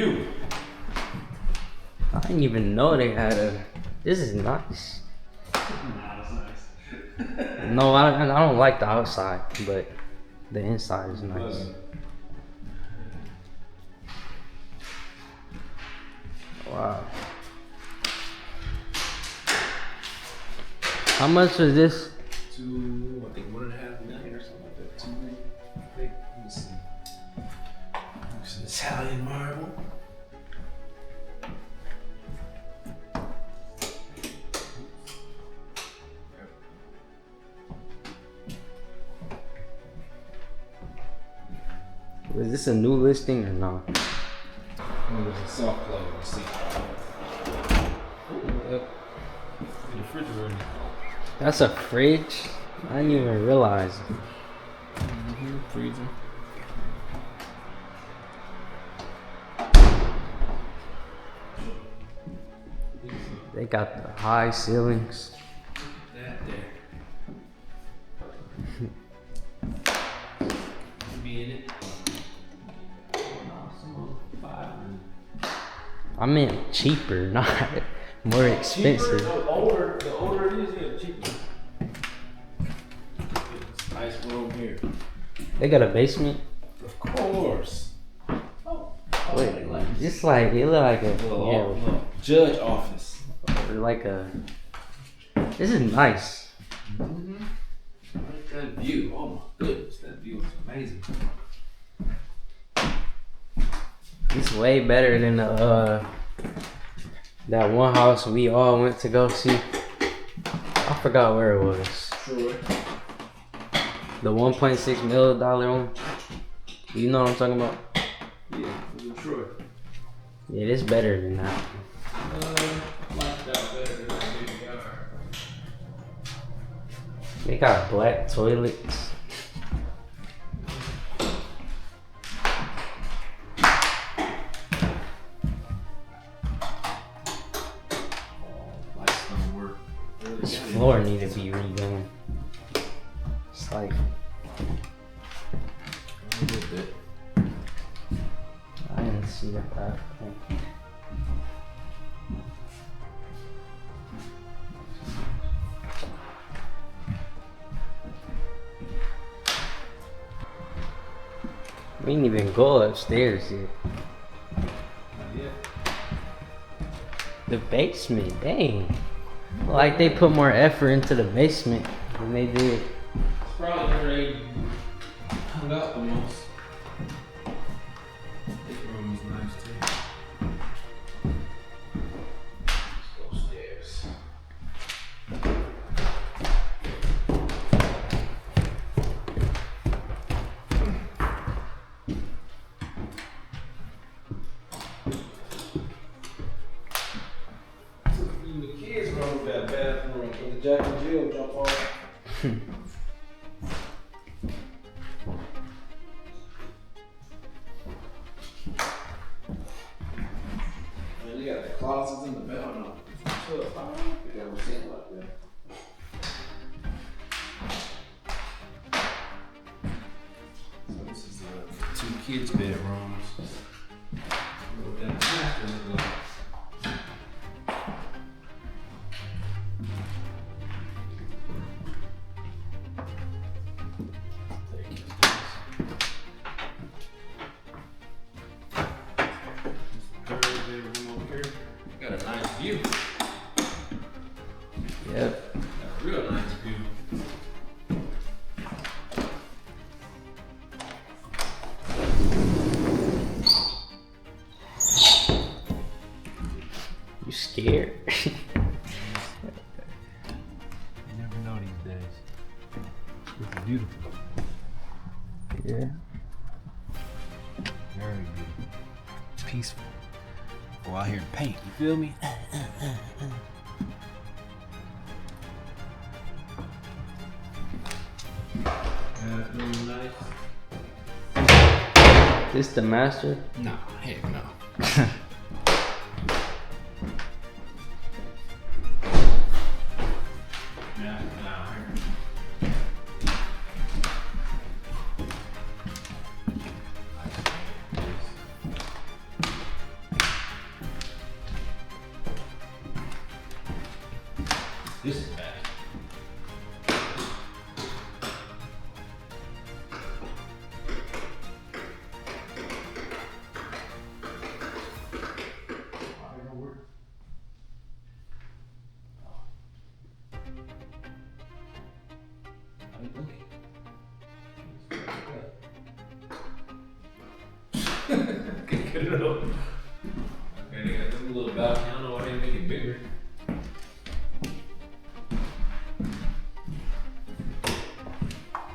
view. I didn't even know they had a. This is nice. Nah, that's nice. No, I don't like the outside, but the inside is nice. Wow. How much was this? I think 1.5 million or something like that. 2 million. I think. Let me see. It's an Italian marble. Was this a new listing or not? Oh, there's a soft close. Let's see. Yep. The refrigerator. That's a fridge? I didn't even realize. Freezer. They got the high ceilings. That there. Be in it. I meant cheaper, not more expensive. Cheaper, the older it is, yeah, cheaper. Nice room here. They got a basement? Of course. Wait, it's like, it look like a, Little judge office. or like a, this is nice. Mm-hmm. Look at that view. Oh my goodness, that view is amazing. It's way better than the, that one house we all went to go see. I forgot where it was. Sure. The $1.6 million one. You know what I'm talking about? Yeah, it was Troy. Yeah, it's better than that. I like that better than that big yard. They got black toilets. Lights don't work. This floor need to be redone. It's like, A little bit. I didn't see that. We didn't even go upstairs yet. Yeah. The basement, dang. Like they put more effort into the basement than they did. It's probably where they hung out the most. This room is nice too. Let's go upstairs. Even the kids room with that bathroom where the Jack and Jill jump off. Man, they got the closets in the bathroom. I don't think I ever seen it like that. So this is 2 kids' bedrooms. What that master look like. Third bedroom over here. Got a nice view. Yep. Got a real nice view. You scared? You never know these days. It's beautiful. Yeah. Very beautiful. Peaceful. Go out here and paint. You feel me? Bathroom nice. This the master? No, heck no. Yeah, Get it up. Okay, they got them little balcony. I don't know why they make it bigger.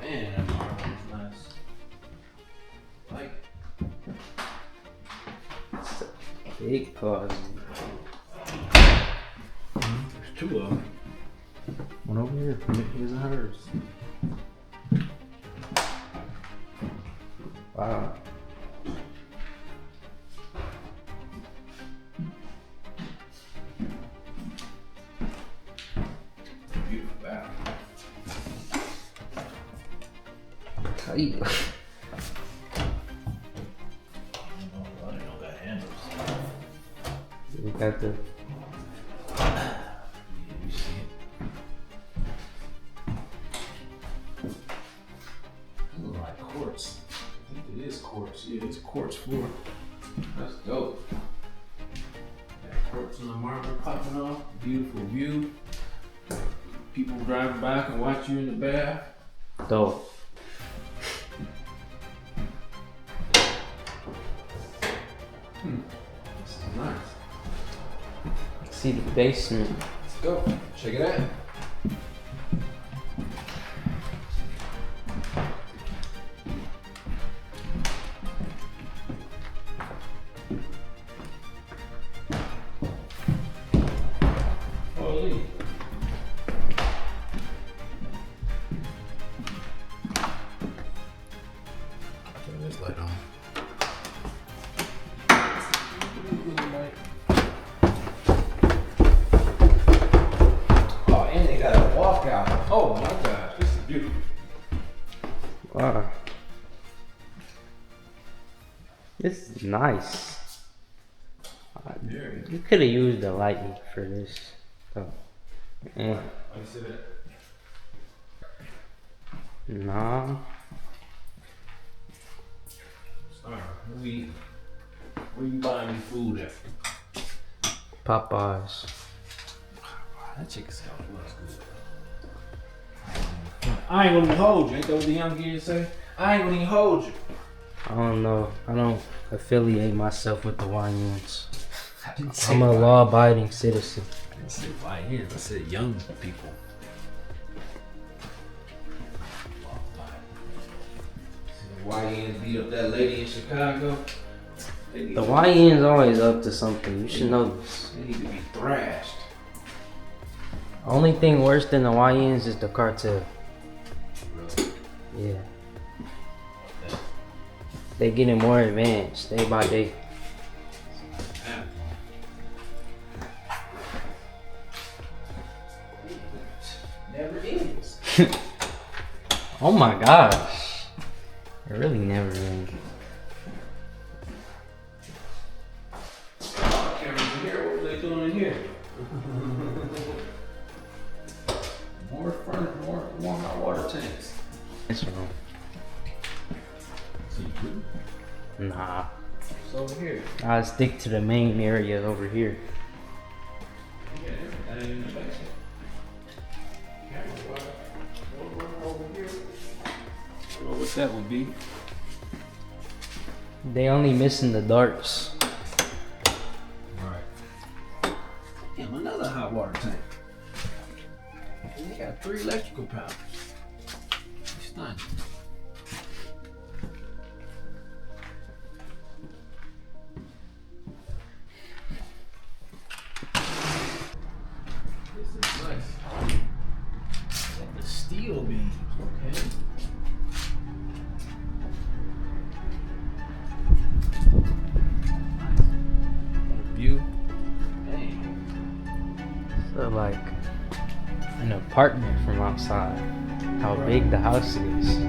Man, that marble is nice. Like, Big closet. there's two of them. One over here. His and hers. Wow. Beautiful bath. How you? I didn't know that handles. You got the. Yeah, you see it. It looks like quartz. I think it is quartz. Yeah, it's quartz floor. That's dope. Got quartz on the marble popping off. Beautiful view. People driving by can watch you in the bath. Dope. This is nice. See the basement. Let's go. Check it out. Holy. Turn this light on. Oh, and they got a walkout. Oh my gosh, this is beautiful. Wow. This is nice. Very. You could have used the lighting for this. Oh. Eh. Let me see that. Nah. Sorry, where you buying me food at? Popeyes. Wow, that chicken salad was good. I ain't gonna even hold you. Ain't that what the young kids say? I ain't gonna even hold you. I don't know. I don't affiliate myself with the YNs. I didn't say I'm a YNs. law-abiding citizen. I didn't say YNs. I said young people. YNs beat up that lady in Chicago. The YN's always up to something. You should know this. They need to be thrashed. Only thing worse than the YNs is the cartel. Really? Yeah. They getting more advanced day by day. Never ends. Oh my gosh. It really never ends. Cameras in here. What were they doing in here? More furniture, more hot water tanks. It's wrong. See, Nah. it's over here. I stick to the main area over here. Yeah, everything in the basement. Camera over here. I don't know what that would be. They only missing the darts. Right. Damn, another hot water tank. And they got 3 electrical panels. It's nice. This is nice. Got the steel beams, okay. View. Dang. So like an apartment from outside. How big the house is.